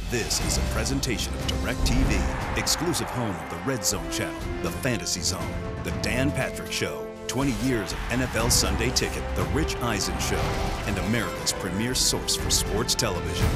This is a presentation of DirecTV, exclusive home of the Red Zone channel, the Fantasy Zone, the Dan Patrick Show, 20 years of NFL Sunday Ticket, the Rich Eisen Show, and America's premier source for sports television.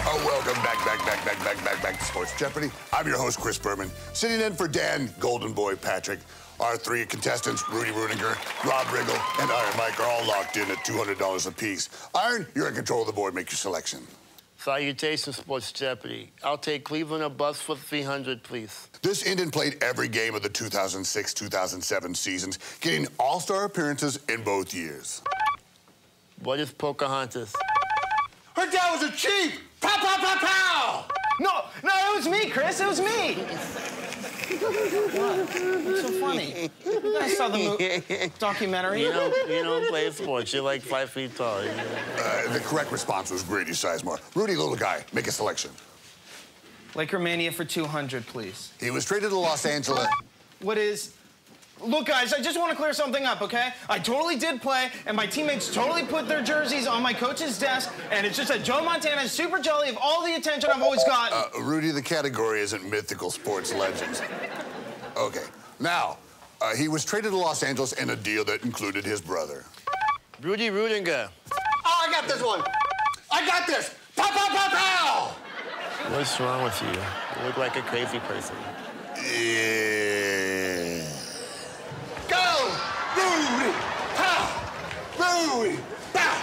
Welcome back to Sports Jeopardy. I'm your host, Chris Berman, sitting in for Dan Golden Boy Patrick. Our three contestants, Rudy Rudinger, Rob Riggle, and Iron Mike, are all locked in at $200 apiece. Iron, you're in control of the board. Make your selection. Salutations, Sports Jeopardy. I'll take Cleveland or bust for 300, please. This Indian played every game of the 2006-2007 seasons, getting all-star appearances in both years. What is Pocahontas? Her dad was a chief! Pow, pow, pow, pow! No, it was me, Chris. It was me. What? What's so funny? You guys saw the documentary. You don't play sports. You're like 5 feet tall. The correct response was Grady Sizemore. Rudy, little guy, make a selection. Laker Mania for 200, please. He was traded to Los Angeles. What is... Look, guys, I just want to clear something up, okay? I totally did play, and my teammates totally put their jerseys on my coach's desk, and it's just that Joe Montana is super jelly of all the attention I've always gotten. Rudy, the category isn't mythical sports legends. Okay, now, he was traded to Los Angeles in a deal that included his brother. Rudy Rudinger. Oh, I got this one. I got this. Pow, pow, pow, pow! What's wrong with you? You look like a crazy person. Yeah. Go! Rudy! Pow! Rudy! Pow!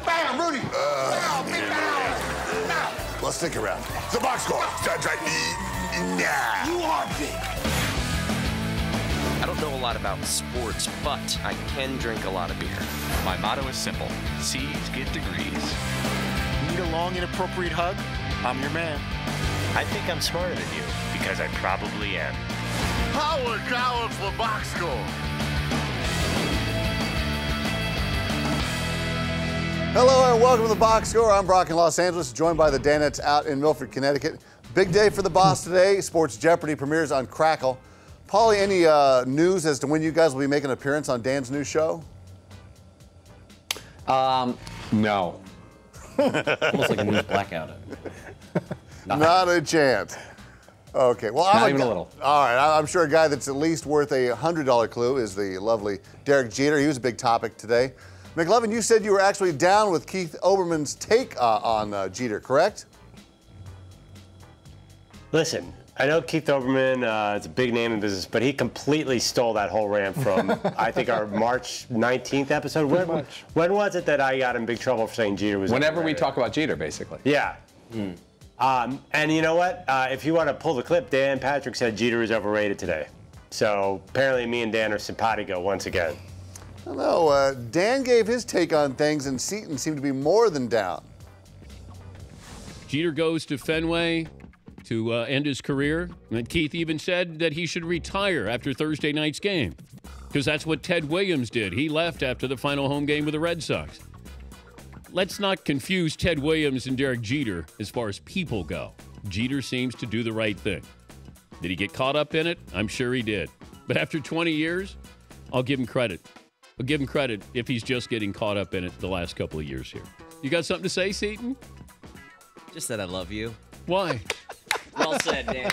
Bam! Rudy! Pow! Big pow! Pow! Well, stick around. The box score. That's right. Nah. You are big. I don't know a lot about sports, but I can drink a lot of beer. My motto is simple. C's get degrees. Need a long, inappropriate hug? I'm your man. I think I'm smarter than you, because I probably am. Howard Coward for box score. Hello and welcome to the box score. I'm Brock in Los Angeles, joined by the Danettes out in Milford, Connecticut. Big day for the boss today. Sports Jeopardy premieres on Crackle. Paulie, any news as to when you guys will be making an appearance on Dan's new show? No. Almost like a news blackout. Not a chance. Okay, well, Not even a little. All right, I'm sure a guy that's at least worth a $100 clue is the lovely Derek Jeter. He was a big topic today. McLovin, you said you were actually down with Keith Olbermann's take on Jeter, correct? Listen, I know Keith Olbermann is a big name in business, but he completely stole that whole rant from, I think, our March 19th episode. When was it that I got in big trouble for saying Jeter was Whenever overrated? we talk about Jeter, basically. Yeah. And you know what? If you want to pull the clip, Dan Patrick said Jeter is overrated today. So apparently me and Dan are simpatico once again. I don't know. Dan gave his take on things, and Seton seemed to be more than down. Jeter goes to Fenway to end his career. And Keith even said that he should retire after Thursday night's game because that's what Ted Williams did. He left after the final home game with the Red Sox. Let's not confuse Ted Williams and Derek Jeter as far as people go. Jeter seems to do the right thing. Did he get caught up in it? I'm sure he did. But after 20 years, I'll give him credit. I'll give him credit if he's just getting caught up in it the last couple of years here. You got something to say, Seton? Just that I love you. Why? Well said, Danny.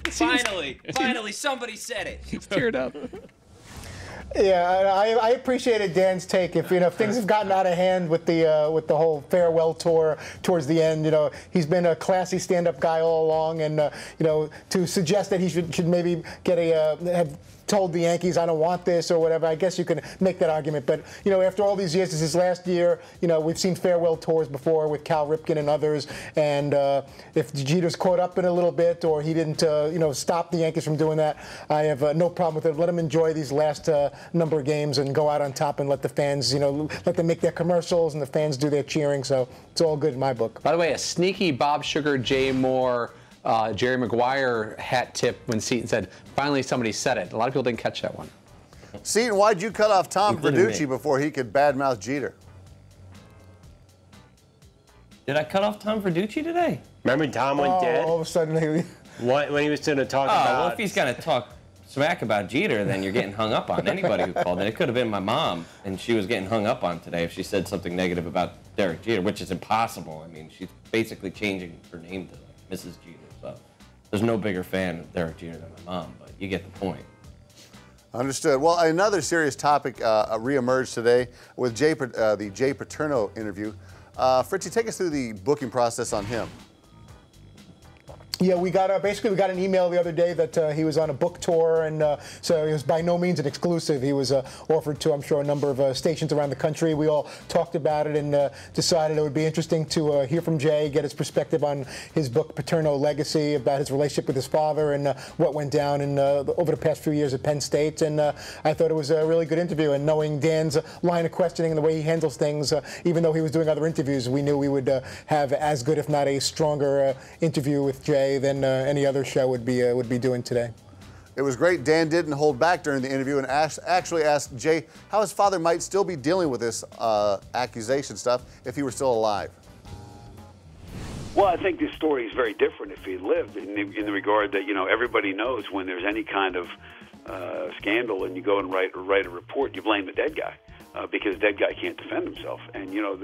Finally, somebody said it. He's teared up. Yeah, I appreciated Dan's take. If things have gotten out of hand with the whole farewell tour towards the end, he's been a classy stand-up guy all along, and to suggest that he should maybe get have told the Yankees, I don't want this or whatever, I guess you can make that argument. But, after all these years, this is his last year. We've seen farewell tours before with Cal Ripken and others. And if Jeter's caught up in a little bit or he didn't, stop the Yankees from doing that, I have no problem with it. Let him enjoy these last number of games and go out on top and let the fans, let them make their commercials and the fans do their cheering. So it's all good in my book. By the way, a sneaky Bob Sugar, Jay Moore, Jerry Maguire hat tip when Seton said, finally somebody said it. A lot of people didn't catch that one. Seton, why'd you cut off Tom Verducci before he could badmouth Jeter? Did I cut off Tom Verducci today? Remember Tom went dead? All of a sudden, when he was going to talk about... well, if he's going to talk smack about Jeter, then you're getting hung up on. Anybody who called in. It could have been my mom, and she was getting hung up on today if she said something negative about Derek Jeter, which is impossible. I mean, she's basically changing her name to like Mrs. Jeter. So there's no bigger fan of Derek Jeter than my mom, but you get the point. Understood. Well, another serious topic reemerged today with the Jay Paterno interview. Fritzy, take us through the booking process on him. Yeah, we got an email the other day that he was on a book tour, and so it was by no means an exclusive. He was offered to, I'm sure, a number of stations around the country. We all talked about it and decided it would be interesting to hear from Jay, get his perspective on his book Paterno Legacy, about his relationship with his father and what went down over the past few years at Penn State. And I thought it was a really good interview. And knowing Dan's line of questioning and the way he handles things, even though he was doing other interviews, we knew we would have as good, if not a stronger, interview with Jay than any other show would be doing today. It was great. Dan didn't hold back during the interview and actually asked Jay how his father might still be dealing with this accusation stuff if he were still alive. Well, I think this story is very different if he lived, in the regard that, you know, everybody knows when there's any kind of scandal and you go and write a report, you blame the dead guy. Because the dead guy can't defend himself. And, you know,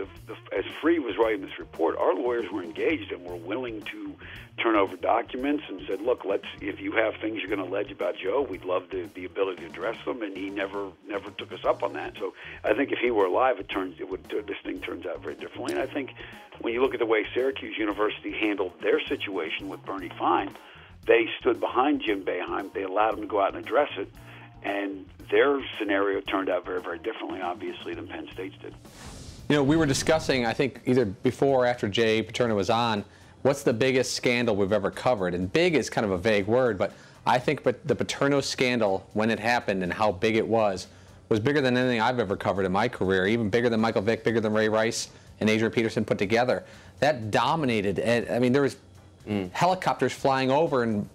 as Free was writing this report, our lawyers were engaged and were willing to turn over documents and said, look, if you have things you're going to allege about Joe, we'd love the ability to address them. And he never took us up on that. So I think if he were alive, this thing turns out very differently. And I think when you look at the way Syracuse University handled their situation with Bernie Fine, they stood behind Jim Boeheim. They allowed him to go out and address it. And their scenario turned out very, very differently, obviously, than Penn State's did. You know, we were discussing, I think, either before or after Jay Paterno was on, what's the biggest scandal we've ever covered? And big is kind of a vague word, but I think the Paterno scandal, when it happened and how big it was bigger than anything I've ever covered in my career, even bigger than Michael Vick, bigger than Ray Rice and Adrian Peterson put together. That dominated. I mean, there was helicopters flying over and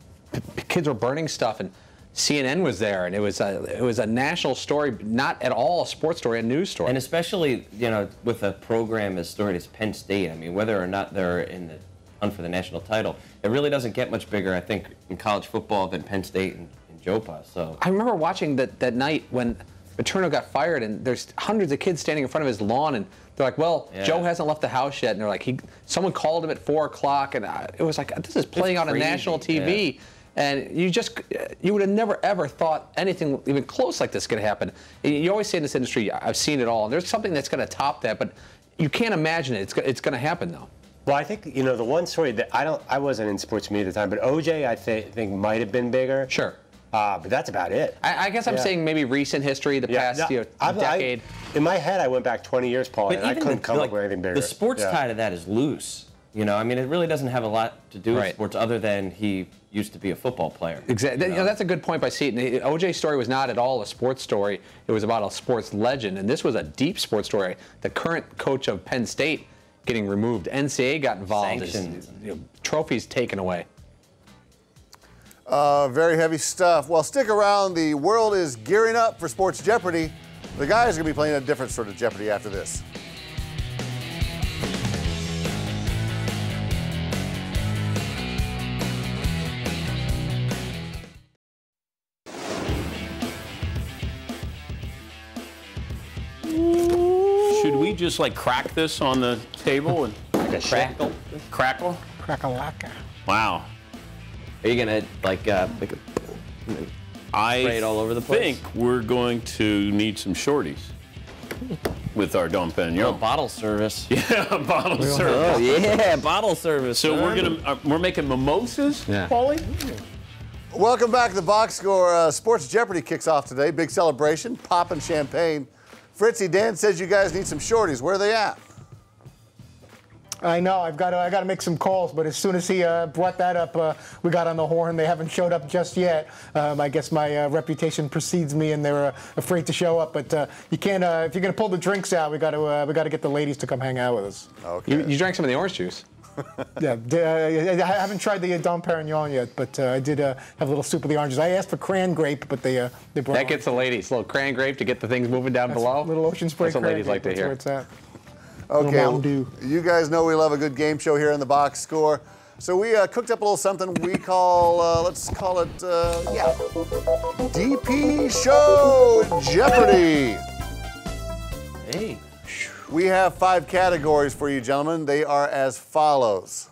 kids were burning stuff, and CNN was there, and it was a national story, not at all a sports story, a news story. And especially, you know, with a program as storied as Penn State, I mean, whether or not they're in the hunt for the national title, it really doesn't get much bigger, I think, in college football than Penn State and JOPA. So I remember watching that night when Paterno got fired, and there's hundreds of kids standing in front of his lawn, and they're like, well, yeah, Joe hasn't left the house yet, and they're like, someone called him at 4 o'clock, and it was like, this is playing on national TV. Yeah. And you would have never, ever thought anything even close like this could happen. You always say in this industry, I've seen it all. And there's something that's going to top that, but you can't imagine it. It's going to happen, though. Well, I think, you know, the one story that I wasn't in sports media at the time, but OJ, I think might have been bigger. Sure. But that's about it. I guess I'm saying maybe recent history, the past decade. In my head, I went back 20 years, Paul, and I couldn't come up with anything bigger. The sports tie to that is loose. You know, I mean, it really doesn't have a lot to do with sports other than he used to be a football player. Exactly. You know, that's a good point by Seton. OJ's story was not at all a sports story. It was about a sports legend, and this was a deep sports story. The current coach of Penn State getting removed. NCAA got involved. Trophies taken away. Very heavy stuff. Well, stick around. The world is gearing up for Sports Jeopardy. The guys are going to be playing a different sort of Jeopardy after this. Should we just like crack this on the table and crackle? Crackle? Crack-a-lacka. Wow. Are you gonna like spray it all over the place? I think we're going to need some shorties with our Dom Perignon. Oh, bottle service. Yeah, bottle service. Oh yeah, bottle service. So we're making mimosas, Paulie? Welcome back to the box score. Sports Jeopardy kicks off today. Big celebration, popping champagne. Fritzy, Dan says you guys need some shorties. Where are they at? I know. I got to make some calls, but as soon as he brought that up, we got on the horn. They haven't showed up just yet. I guess my reputation precedes me, and they're afraid to show up. But you can't. If you're going to pull the drinks out, we got to get the ladies to come hang out with us. Okay. You drank some of the orange juice. Yeah, I haven't tried the Dom Perignon yet, but I did have a little soup of the oranges. I asked for cran grape, but they brought. That gets the ladies. A little cran grape to get the things moving down below. Little ocean spray. That's what ladies like to hear. That's where it's at. Okay, you guys know we love a good game show here on the box score. So we cooked up a little something we call, let's call it, DP Show Jeopardy. Hey. We have 5 categories for you, gentlemen. They are as follows.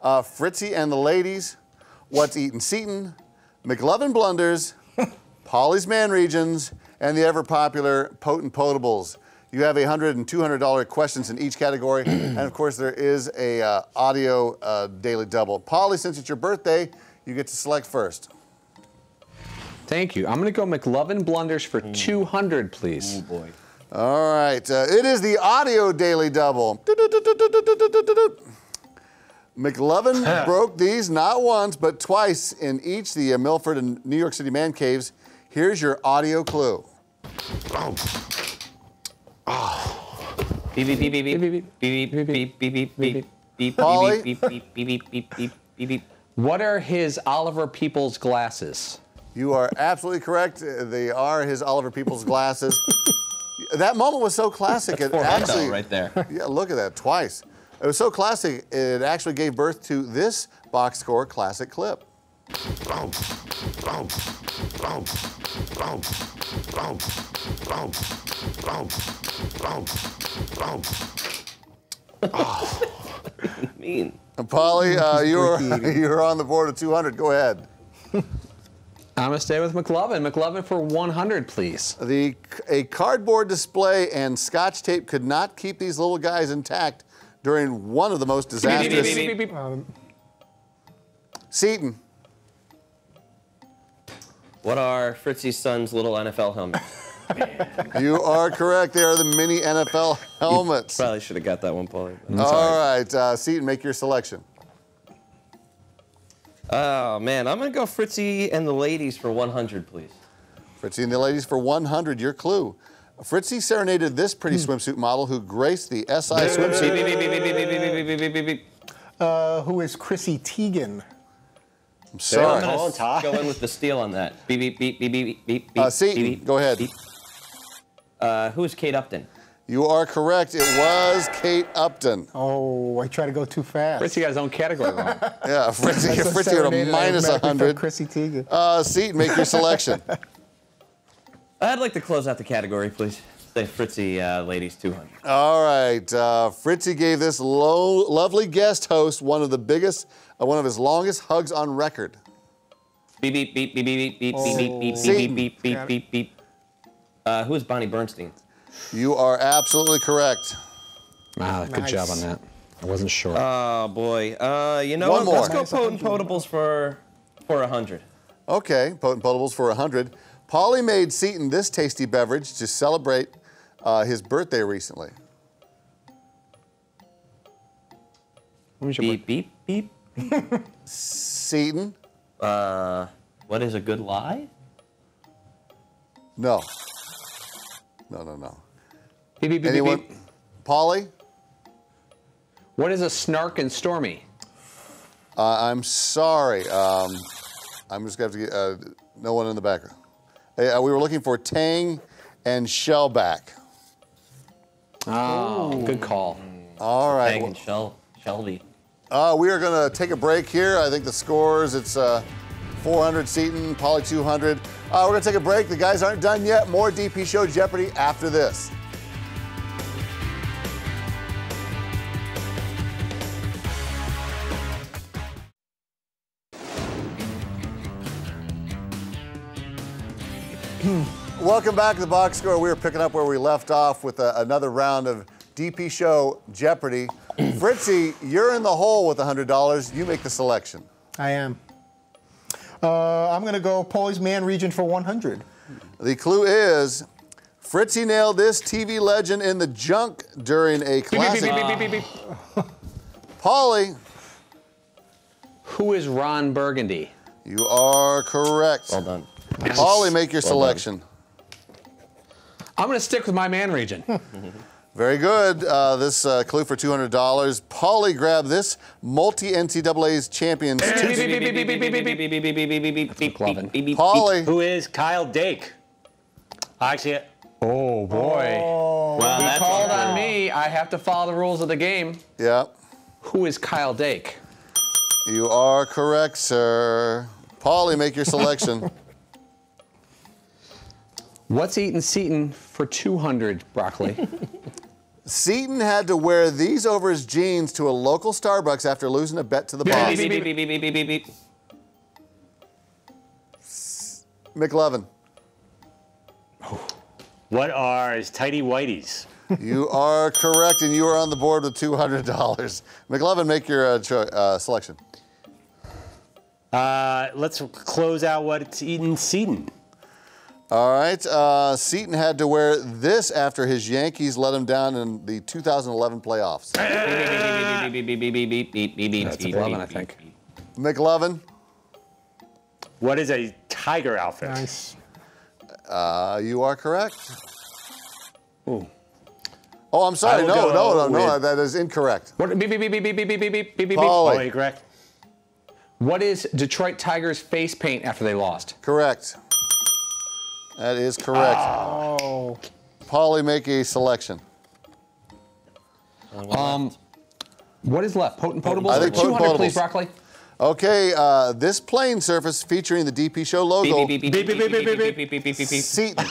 Fritzy and the Ladies, What's Eatin' Seaton, McLovin Blunders, Paulie's Man Regions, and the ever-popular Potent Potables. You have $100 and $200 questions in each category, and of course there is a audio daily double. Paulie, since it's your birthday, you get to select first. Thank you. I'm going to go McLovin Blunders for 200, please. Oh, boy. All right. It is the audio daily double. McLovin broke these not once, but twice in each the Milford and New York City man caves. Here's your audio clue. Oh. Beep beep beep beep beep beep beep beep beep beep beep beep. Paulie? Beep beep beep beep beep beep beep beep. What are his Oliver Peoples glasses? You are absolutely correct. They are his Oliver Peoples glasses. That moment was so classic. That's it actually right there. Yeah, look at that, twice. It was so classic. It actually gave birth to this box score classic clip. Mean. Paulie, you're on the board of 200. Go ahead. I'm going to stay with McLovin. McLovin for 100, please. A cardboard display and Scotch tape could not keep these little guys intact during one of the most disastrous... Seaton. What are Fritzy's son's little NFL helmets? You are correct. They are the mini NFL helmets. You probably should have got that one, Paulie. All right, Seaton, make your selection. Oh, man. I'm going to go Fritzy and the Ladies for 100, please. Fritzy and the Ladies for 100, your clue. Fritzy serenaded this pretty swimsuit model who graced the SI swimsuit. Who is Chrissy Teigen? I'm sorry. I'm going to go in with the steal on that. Beep, beep, beep, beep, beep, beep, beep. Seaton, beep, go ahead. Beep. Who is Kate Upton? You are correct. It was Kate Upton. Oh, I try to go too fast. Fritzy got his own category wrong. Yeah, Fritzy at a minus 100. Chrissy Teigen. Seaton, make your selection. I'd like to close out the category, please. Say Fritzy, Ladies 200. All right. Fritzy gave this lovely guest host one of his longest hugs on record. Beep, beep, beep, beep, beep, beep, beep, beep, beep, beep, beep, beep, beep, beep. Who is Bonnie Bernstein? You are absolutely correct. Ah, good job on that. I wasn't sure. Oh, boy. You know One what? more. Let's go Potent Potables for 100. Okay, Potent Potables for 100. Paulie made Seaton this tasty beverage to celebrate his birthday recently. Beep, beep, beep. Seaton? What is a good lie? No. No. Beep, beep, beep, Anyone? beep, beep. Paulie? What is a snark and stormy? I'm sorry. I'm just going to have to get no one in the background. We were looking for Tang and Shellback. Oh, good call. All right. Tang and Shelby. We are going to take a break here. I think the scores, it's 400 Seaton, Paulie 200. We're going to take a break. The guys aren't done yet. More DP Show Jeopardy after this. Welcome back to the box score. We are picking up where we left off with another round of DP Show Jeopardy. Fritzy, you're in the hole with $100. You make the selection. I am. I'm going to go Paulie's Man Region for 100. The clue is Fritzy nailed this TV legend in the junk during a classic. Paulie. Who is Ron Burgundy? You are correct. Well done. Paulie, make your selection. I'm going to stick with my Man Region. Very good. This clue for $200. Paulie grabbed this multi-NCAA's champions. Paulie. Who is Kyle Dake? Actually, oh, boy. Oh, well, He called on me. I have to follow the rules of the game. Yeah. Who is Kyle Dake? You are correct, sir. Paulie, make your selection. What's eating Seton for 200, Broccoli? Seton had to wear these over his jeans to a local Starbucks after losing a bet to the boss. McLovin. What are his tighty whities? You are correct, and you are on the board with $200. McLovin, make your selection. Let's close out what's eating Seton. All right. Seton had to wear this after his Yankees let him down in the 2011 playoffs. That's McLovin, I think. McLovin. What is a tiger outfit? Nice. You are correct. Ooh. Oh, I'm sorry. No. That is incorrect. What? Beep, beep, beep, beep, beep, beep, beep, beep, beep, beep. Paulie. Correct. What is Detroit Tigers face paint after they lost? Correct. That is correct. Oh. Paulie, make a selection. What is left? Potent Potables? I think 200, please, Potables. Broccoli. Okay, this playing surface featuring the DP Show logo. Seton.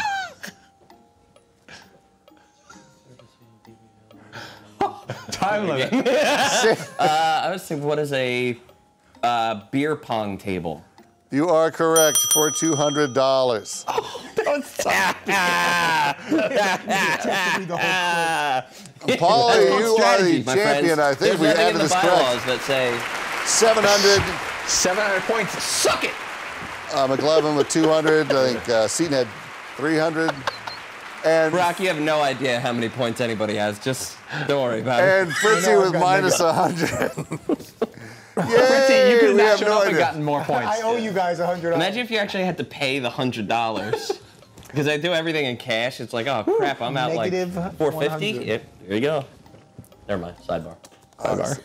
Time limit. I was thinking, what is a beer pong table? You are correct for $200. Paulie, you are the champion. I think we added this correct. That say 700. 700 points. Suck it. McLevin with 200. I think Seton had 300. And Brock, you have no idea how many points anybody has. Just don't worry about it. And Fritzy with minus 100. Fritzy, you could have we not have shown no up and idea. gotten more points. I owe you guys $100. Imagine if you actually had to pay the $100. Because I do everything in cash. It's like, oh crap, I'm out like Negative $450. 100. Yep, there you go. Never mind. Sidebar.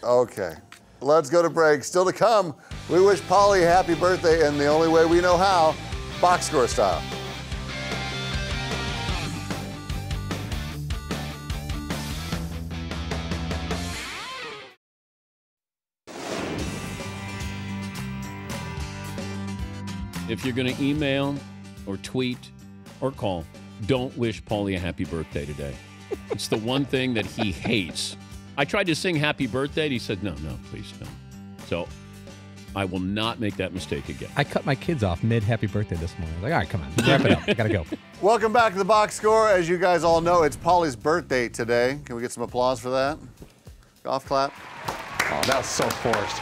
Okay. Let's go to break. Still to come, we wish Paulie a happy birthday in the only way we know how, box score style. If you're going to email or tweet or call, don't wish Paulie a happy birthday today. It's the one thing that he hates. I tried to sing happy birthday, and he said, no, please don't. So I will not make that mistake again. I cut my kids off mid-happy birthday this morning. I was like, all right, come on, wrap it up. I got to go. Welcome back to the box score. As you guys all know, it's Paulie's birthday today. Can we get some applause for that? Golf clap. Oh, that was so forced.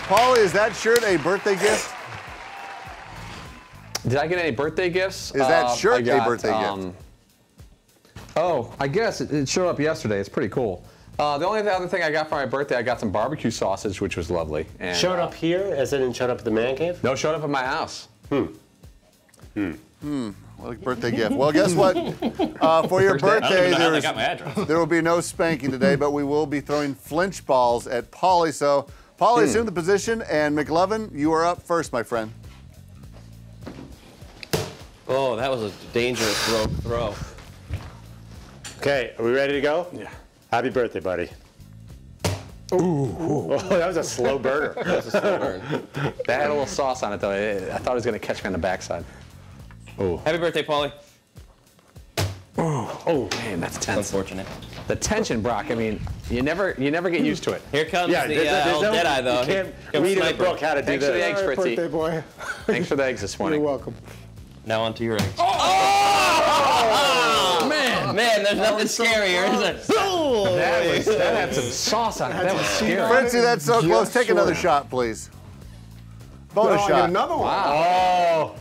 Paulie, is that shirt a birthday gift? Did I get any birthday gifts? Is that shirt a birthday gift? Oh, I guess it showed up yesterday. It's pretty cool. The only other thing I got for my birthday, I got some barbecue sausage, which was lovely. And, showed up here, as in showed up at the man cave? No, showed up at my house. What a birthday gift. Well, guess what? For your birthday, there will be no spanking today, but we will be throwing flinch balls at Paulie. So, Paulie, assume the position, and McLovin, you are up first, my friend. Oh, that was a dangerous throw. Okay, are we ready to go? Yeah. Happy birthday, buddy. Ooh. Oh, that was a slow burner. That was a slow burn. That had a little sauce on it, though. I thought it was going to catch me on the backside. Oh. Happy birthday, Paulie. Oh, man, that's tense. Unfortunate. The tension, Brock. I mean, you never get used to it. Here comes the old Deadeye, though. You can't read in a book how to do Thanks this. for the eggs, Fritzy. Birthday boy. Thanks for the eggs this morning. You're welcome. Now onto your eggs. Oh, man. Man, there's nothing scarier, is there? That had some sauce on it. That was scary. Fritzy, that's so close. Take another shot, please. Bonus shot. Get another one. Wow.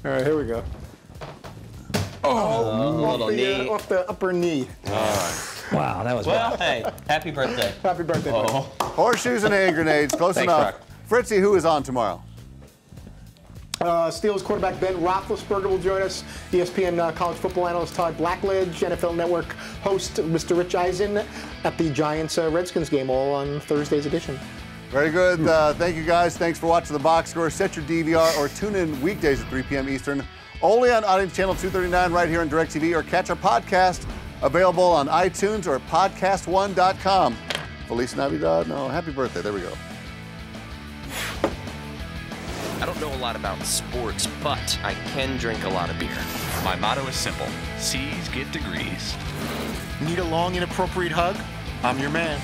All right, here we go. Off the upper knee. All right. Wow, that was Well, hey, happy birthday. Happy birthday, buddy. Horseshoes and hand grenades. Close Thanks, enough. Brock. Fritzy, who is on tomorrow? Steelers quarterback Ben Roethlisberger will join us. ESPN college football analyst Todd Blackledge, NFL Network host Mr. Rich Eisen at the Giants-Redskins game, all on Thursday's edition. Very good. Thank you, guys. Thanks for watching the box score. Set your DVR or tune in weekdays at 3 p.m. Eastern, only on Audience Channel 239 right here on DirecTV, or catch our podcast available on iTunes or podcast1.com. Feliz Navidad? No, happy birthday. There we go. I don't know a lot about sports, but I can drink a lot of beer. My motto is simple. C's get degrees. Need a long, inappropriate hug? I'm your man.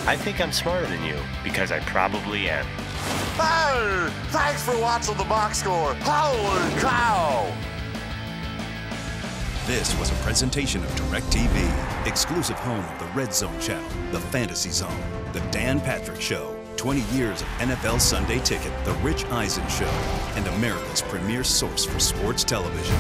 I think I'm smarter than you because I probably am. Hey, thanks for watching the box score. Holy cow! This was a presentation of DirecTV, exclusive home of the Red Zone channel, the Fantasy Zone, the Dan Patrick Show, 20 years of NFL Sunday Ticket, the Rich Eisen Show, and America's premier source for sports television.